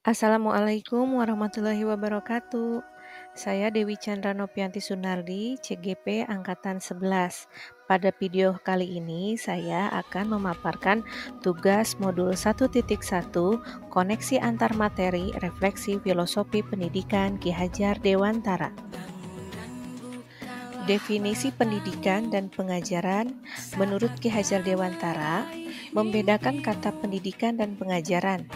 Assalamualaikum warahmatullahi wabarakatuh. Saya Dewi Chandra Nopianti Sunardi, CGP Angkatan 11. Pada video kali ini saya akan memaparkan tugas modul 1.1 Koneksi Antar Materi Refleksi Filosofi Pendidikan Ki Hajar Dewantara. Definisi pendidikan dan pengajaran menurut Ki Hajar Dewantara membedakan kata pendidikan dan pengajaran,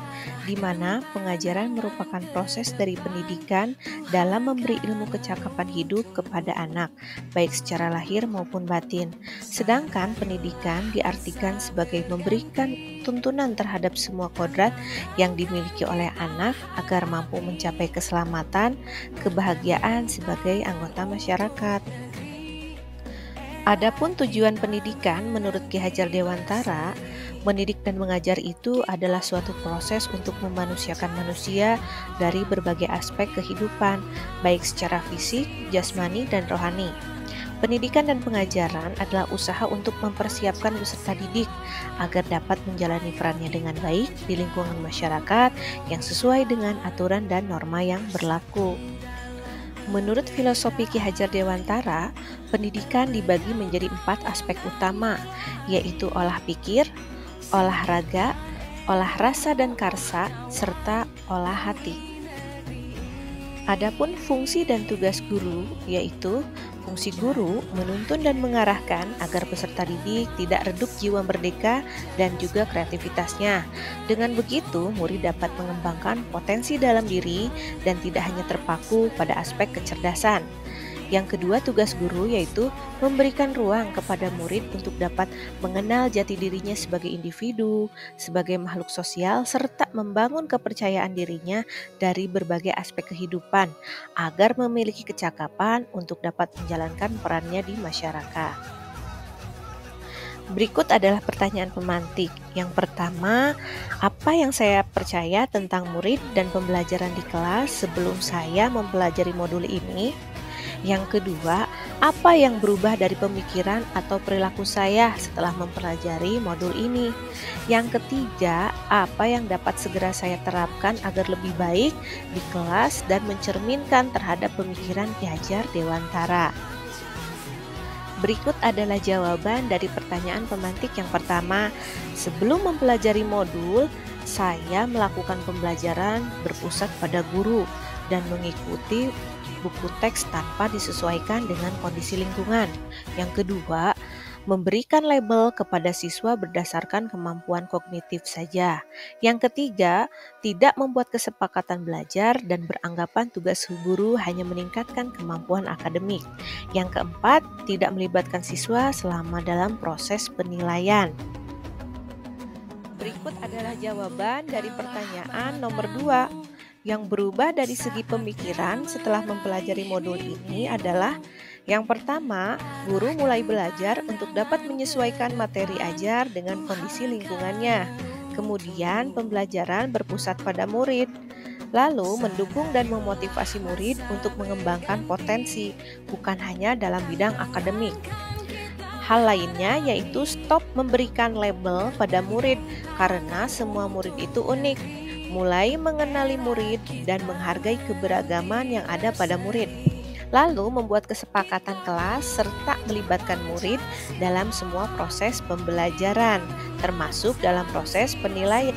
di mana pengajaran merupakan proses dari pendidikan dalam memberi ilmu kecakapan hidup kepada anak, baik secara lahir maupun batin. Sedangkan pendidikan diartikan sebagai memberikan tuntunan terhadap semua kodrat yang dimiliki oleh anak agar mampu mencapai keselamatan, kebahagiaan sebagai anggota masyarakat. Adapun tujuan pendidikan menurut Ki Hajar Dewantara, mendidik dan mengajar itu adalah suatu proses untuk memanusiakan manusia dari berbagai aspek kehidupan, baik secara fisik, jasmani, dan rohani. Pendidikan dan pengajaran adalah usaha untuk mempersiapkan peserta didik agar dapat menjalani perannya dengan baik di lingkungan masyarakat yang sesuai dengan aturan dan norma yang berlaku. Menurut filosofi Ki Hajar Dewantara, pendidikan dibagi menjadi 4 aspek utama, yaitu olah pikir, olah raga, olah rasa dan karsa, serta olah hati. Adapun fungsi dan tugas guru, yaitu fungsi guru menuntun dan mengarahkan agar peserta didik tidak redup jiwa merdeka dan juga kreativitasnya. Dengan begitu, murid dapat mengembangkan potensi dalam diri dan tidak hanya terpaku pada aspek kecerdasan. Yang kedua, tugas guru yaitu memberikan ruang kepada murid untuk dapat mengenal jati dirinya sebagai individu, sebagai makhluk sosial, serta membangun kepercayaan dirinya dari berbagai aspek kehidupan agar memiliki kecakapan untuk dapat menjalankan perannya di masyarakat. Berikut adalah pertanyaan pemantik. Yang pertama, apa yang saya percaya tentang murid dan pembelajaran di kelas sebelum saya mempelajari modul ini? Yang kedua, apa yang berubah dari pemikiran atau perilaku saya setelah mempelajari modul ini? Yang ketiga, apa yang dapat segera saya terapkan agar lebih baik di kelas dan mencerminkan terhadap pemikiran Ki Hajar Dewantara? Berikut adalah jawaban dari pertanyaan pemantik yang pertama. Sebelum mempelajari modul, saya melakukan pembelajaran berpusat pada guru dan mengikuti buku teks tanpa disesuaikan dengan kondisi lingkungan. Yang kedua, memberikan label kepada siswa berdasarkan kemampuan kognitif saja. Yang ketiga, tidak membuat kesepakatan belajar dan beranggapan tugas guru hanya meningkatkan kemampuan akademik. Yang keempat, tidak melibatkan siswa selama dalam proses penilaian. Berikut adalah jawaban dari pertanyaan nomor 2. Yang berubah dari segi pemikiran setelah mempelajari modul ini adalah yang pertama, guru mulai belajar untuk dapat menyesuaikan materi ajar dengan kondisi lingkungannya. Kemudian, pembelajaran berpusat pada murid, lalu mendukung dan memotivasi murid untuk mengembangkan potensi, bukan hanya dalam bidang akademik. Hal lainnya yaitu stop memberikan label pada murid karena semua murid itu unik. Mulai mengenali murid dan menghargai keberagaman yang ada pada murid. Lalu membuat kesepakatan kelas serta melibatkan murid dalam semua proses pembelajaran, termasuk dalam proses penilaian.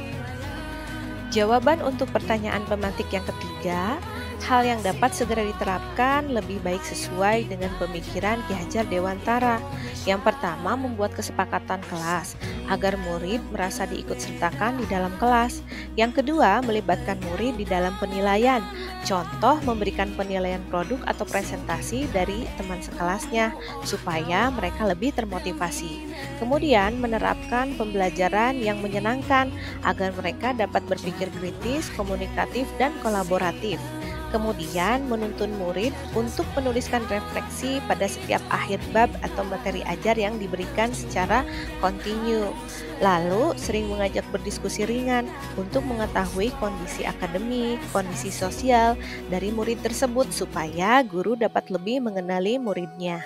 Jawaban untuk pertanyaan pemantik yang ketiga, hal yang dapat segera diterapkan lebih baik sesuai dengan pemikiran Ki Hajar Dewantara. Yang pertama, membuat kesepakatan kelas agar murid merasa diikut sertakan di dalam kelas. Yang kedua, melibatkan murid di dalam penilaian. Contoh, memberikan penilaian produk atau presentasi dari teman sekelasnya supaya mereka lebih termotivasi. Kemudian, menerapkan pembelajaran yang menyenangkan agar mereka dapat berpikir kritis, komunikatif, dan kolaboratif. Kemudian menuntun murid untuk menuliskan refleksi pada setiap akhir bab atau materi ajar yang diberikan secara kontinu. Lalu sering mengajak berdiskusi ringan untuk mengetahui kondisi akademik, kondisi sosial dari murid tersebut supaya guru dapat lebih mengenali muridnya.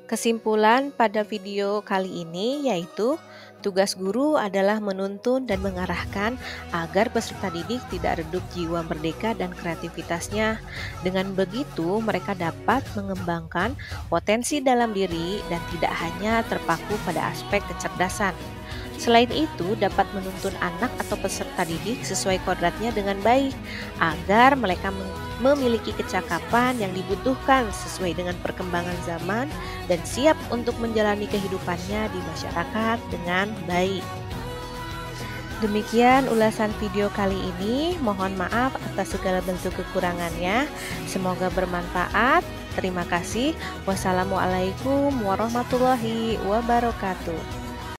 Kesimpulan pada video kali ini yaitu Tugas guru adalah menuntun dan mengarahkan agar peserta didik tidak redup jiwa merdeka dan kreativitasnya. Dengan begitu, mereka dapat mengembangkan potensi dalam diri dan tidak hanya terpaku pada aspek kecerdasan. Selain itu, dapat menuntun anak atau peserta didik sesuai kodratnya dengan baik, agar mereka memiliki kecakapan yang dibutuhkan sesuai dengan perkembangan zaman dan siap untuk menjalani kehidupannya di masyarakat dengan baik. Demikian ulasan video kali ini. Mohon maaf atas segala bentuk kekurangannya. Semoga bermanfaat. Terima kasih. Wassalamualaikum warahmatullahi wabarakatuh.